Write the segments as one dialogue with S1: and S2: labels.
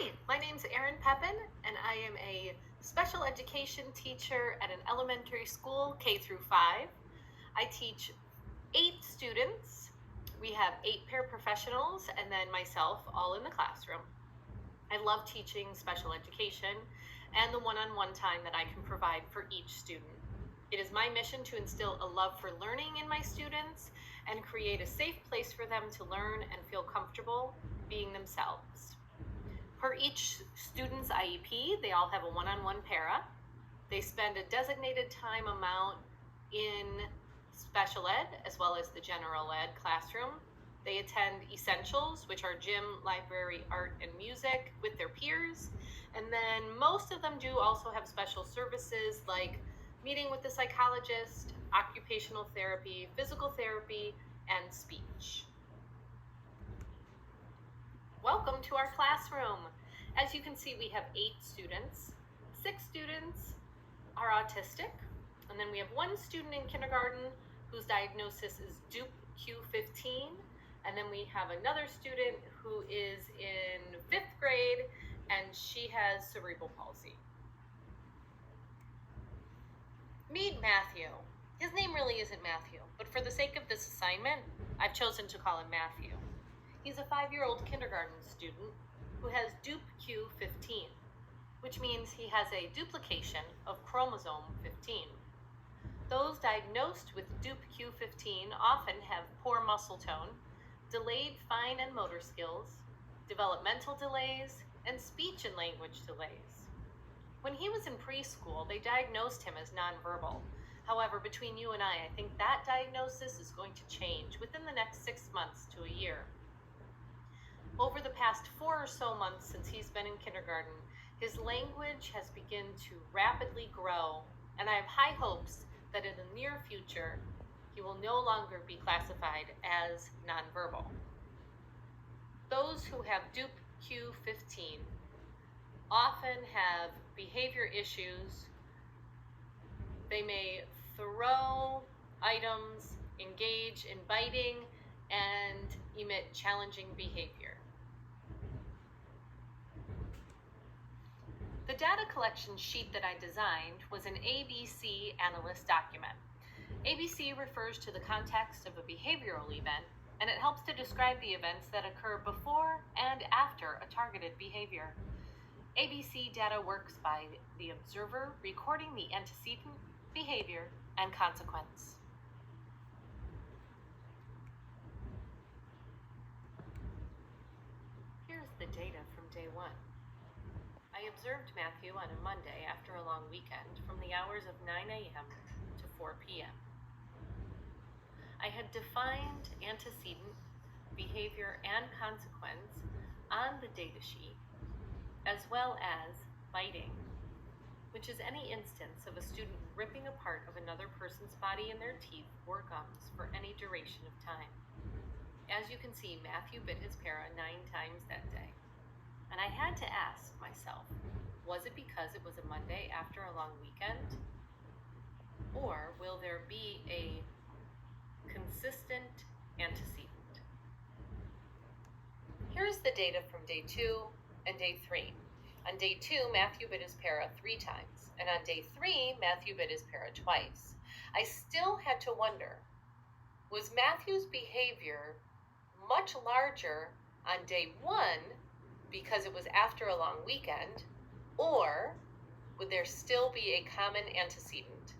S1: Hi, my name's Erin Pepin, and I am a special education teacher at an elementary school, K through 5. I teach 8 students. We have 8 paraprofessionals and then myself all in the classroom. I love teaching special education and the one-on-one time that I can provide for each student. It is my mission to instill a love for learning in my students and create a safe place for them to learn and feel comfortable being themselves. Per each student's IEP, they all have a one-on-one para. They spend a designated time amount in special ed as well as the general ed classroom. They attend essentials, which are gym, library, art, and music with their peers. And then most of them do also have special services like meeting with the psychologist, occupational therapy, physical therapy, and speech. Welcome to our classroom. As you can see, we have 8 students. 6 students are autistic, and then we have 1 student in kindergarten whose diagnosis is Dupe Q15, and then we have another student who is in 5th grade, and she has cerebral palsy. Meet Matthew. His name really isn't Matthew, but for the sake of this assignment, I've chosen to call him Matthew. He's a 5-year-old kindergarten student who has Dupe Q15, which means he has a duplication of chromosome 15. Those diagnosed with Dupe Q15 often have poor muscle tone, delayed fine and motor skills, developmental delays, and speech and language delays. When he was in preschool, they diagnosed him as nonverbal. However, between you and I think that diagnosis is going to change within the next 6 months to a year. Over the past 4 or so months since he's been in kindergarten, his language has begun to rapidly grow, and I have high hopes that in the near future, he will no longer be classified as nonverbal. Those who have Dupe Q15 often have behavior issues. They may throw items, engage in biting, and emit challenging behavior. The data collection sheet that I designed was an ABC analyst document. ABC refers to the context of a behavioral event, and it helps to describe the events that occur before and after a targeted behavior. ABC data works by the observer recording the antecedent, behavior, and consequence. Here's the data from day 1. I observed Matthew on a Monday after a long weekend from the hours of 9 a.m. to 4 p.m. I had defined antecedent, behavior, and consequence on the data sheet, as well as biting, which is any instance of a student ripping a part of another person's body in their teeth or gums for any duration of time. As you can see, Matthew bit his para 9 times that day. And I had to ask myself, was it because it was a Monday after a long weekend? Or will there be a consistent antecedent? Here's the data from day 2 and day 3. On day 2, Matthew bit his para 3 times, and on day 3, Matthew bit his para twice. I still had to wonder, was Matthew's behavior much larger on day 1 because it was after a long weekend, or would there still be a common antecedent?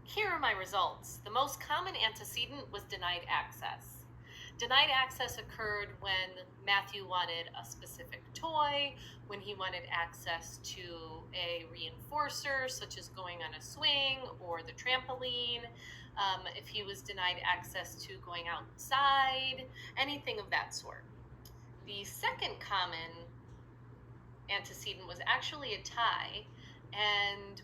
S1: Here are my results. The most common antecedent was denied access. Denied access occurred when Matthew wanted a specific toy, when he wanted access to a reinforcer, such as going on a swing or the trampoline, if he was denied access to going outside, anything of that sort. The second common antecedent was actually a tie, and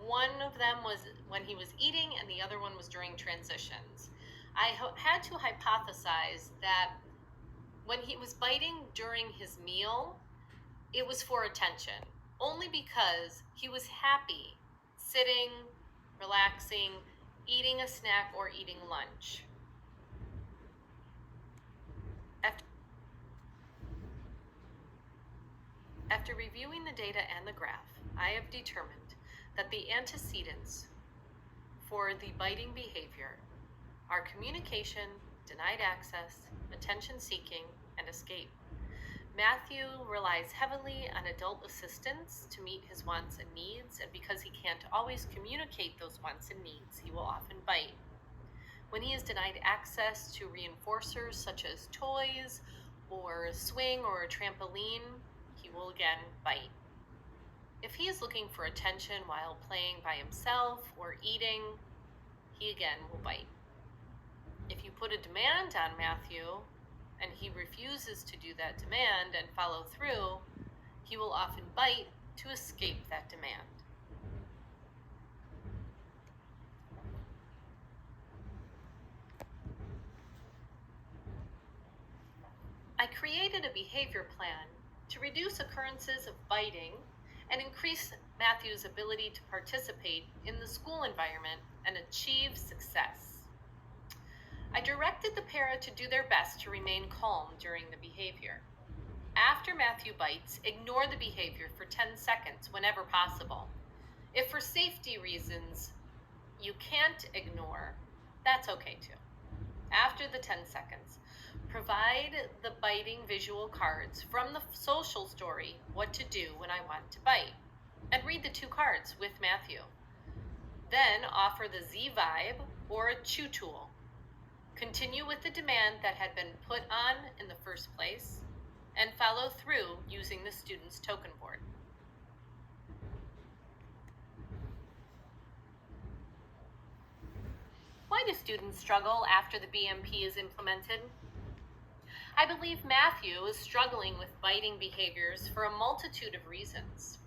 S1: one of them was when he was eating and the other one was during transitions. I had to hypothesize that when he was biting during his meal, it was for attention, only because he was happy, sitting, relaxing, eating a snack or eating lunch. After reviewing the data and the graph, I have determined that the antecedents for the biting behavior are communication, denied access, attention seeking, and escape. Matthew relies heavily on adult assistance to meet his wants and needs, and because he can't always communicate those wants and needs, he will often bite. When he is denied access to reinforcers such as toys or a swing or a trampoline, he will again bite. If he is looking for attention while playing by himself or eating, he again will bite. If you put a demand on Matthew and he refuses to do that demand and follow through, he will often bite to escape that demand. I created a behavior plan to reduce occurrences of biting and increase Matthew's ability to participate in the school environment and achieve success. I directed the para to do their best to remain calm during the behavior. After Matthew bites, ignore the behavior for 10 seconds whenever possible. If for safety reasons you can't ignore, that's okay too. After the 10 seconds, provide the biting visual cards from the social story, What to Do When I Want to Bite, and read the 2 cards with Matthew. Then offer the Z Vibe or a chew tool. Continue with the demand that had been put on in the first place, and follow through using the student's token board. Why do students struggle after the BMP is implemented? I believe Matthew is struggling with biting behaviors for a multitude of reasons.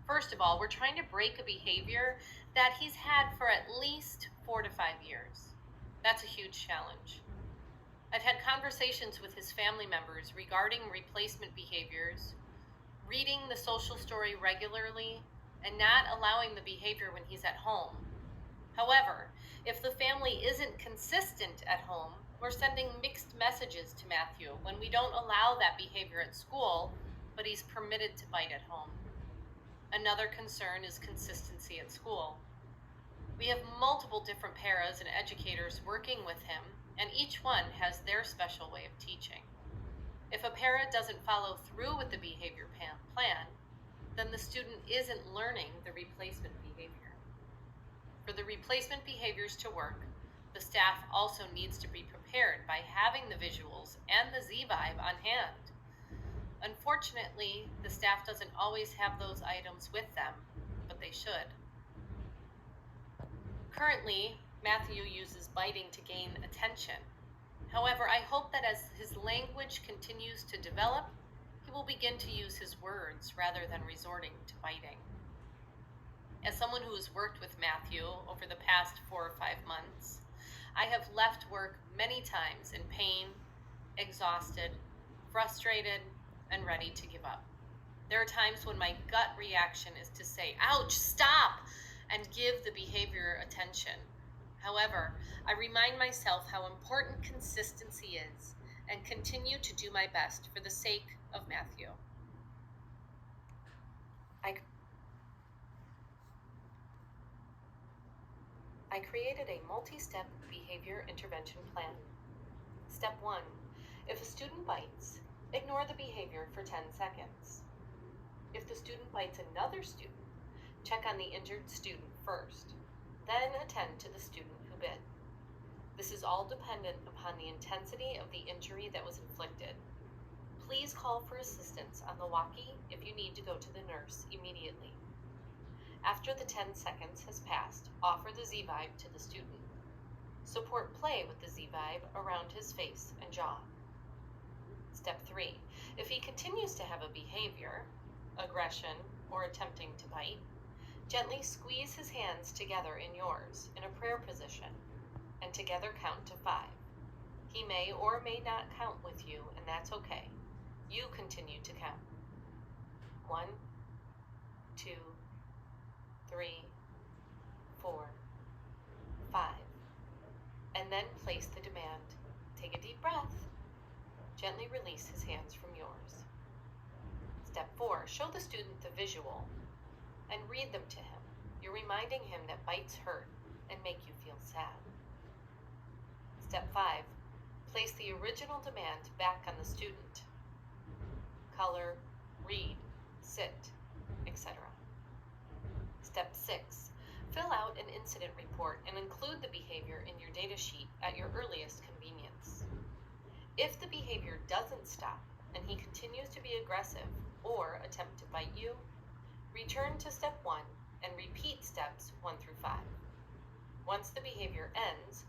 S1: First of all, we're trying to break a behavior that he's had for at least 4 to 5 years. That's a huge challenge. I've had conversations with his family members regarding replacement behaviors, reading the social story regularly, and not allowing the behavior when he's at home. However, if the family isn't consistent at home, we're sending mixed messages to Matthew when we don't allow that behavior at school, but he's permitted to bite at home. Another concern is consistency at school. We have multiple different paras and educators working with him, and each one has their special way of teaching. If a para doesn't follow through with the behavior plan, then the student isn't learning the replacement behavior. For the replacement behaviors to work, the staff also needs to be prepared by having the visuals and the Z-Vibe on hand. Unfortunately, the staff doesn't always have those items with them, but they should. Currently, Matthew uses biting to gain attention. However, I hope that as his language continues to develop, he will begin to use his words rather than resorting to biting. As someone who has worked with Matthew over the past 4 or 5 months, I have left work many times in pain, exhausted, frustrated, and ready to give up. There are times when my gut reaction is to say, ouch, stop, and give the behavior attention. However, I remind myself how important consistency is and continue to do my best for the sake of Matthew. I created a multi-step behavior intervention plan. Step 1. If a student bites, ignore the behavior for 10 seconds. If the student bites another student, check on the injured student first, then attend to the student who bit. This is all dependent upon the intensity of the injury that was inflicted. Please call for assistance on the walkie if you need to go to the nurse immediately. After the 10 seconds has passed, offer the Z-Vibe to the student. Support play with the Z-Vibe around his face and jaw. Step 3. If he continues to have a behavior, aggression, or attempting to bite, gently squeeze his hands together in yours in a prayer position and together count to 5. He may or may not count with you, and that's okay. You continue to count. 1, 2, 3, 4, 5. and then place the demand. Take a deep breath. Gently release his hands from yours. Step 4, show the student the visual and read them to him. You're reminding him that bites hurt and make you feel sad. Step 5, place the original demand back on the student. Color, read, sit, etc. Step 6, fill out an incident report and include the behavior in your data sheet at your earliest convenience. If the behavior doesn't stop and he continues to be aggressive or attempt to bite you, return to step 1 and repeat steps 1 through 5. Once the behavior ends,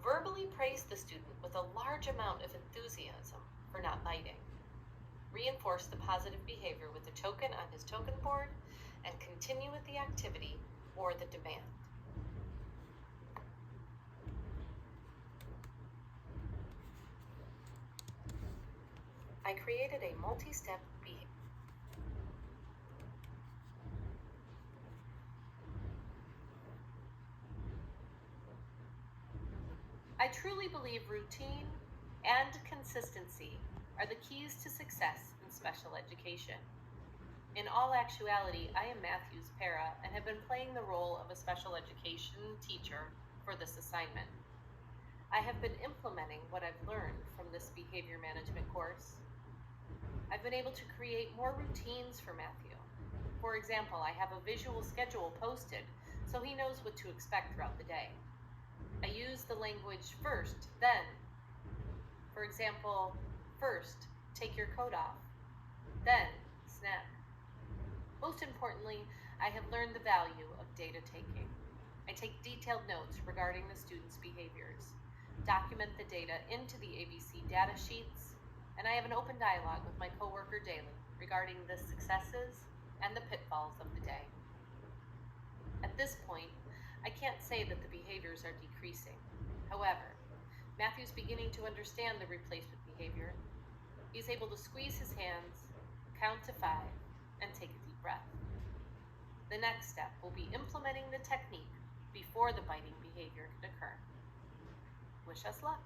S1: verbally praise the student with a large amount of enthusiasm for not biting. Reinforce the positive behavior with a token on his token board and continue with the activity or the demand. I created a multi-step behavior. I truly believe routine and consistency are the keys to success in special education. In all actuality, I am Matthew's para and have been playing the role of a special education teacher for this assignment. I have been implementing what I've learned from this behavior management course. I've been able to create more routines for Matthew. For example, I have a visual schedule posted so he knows what to expect throughout the day. I use the language first, then. For example, first, take your coat off, then snap. Most importantly, I have learned the value of data taking. I take detailed notes regarding the students' behaviors, document the data into the ABC data sheets, and I have an open dialogue with my coworker daily regarding the successes and the pitfalls of the day. At this point, I can't say that the behaviors are decreasing. However, Matthew's beginning to understand the replacement behavior. He's able to squeeze his hands, count to 5, and take a deep breath. The next step will be implementing the technique before the biting behavior can occur. Wish us luck.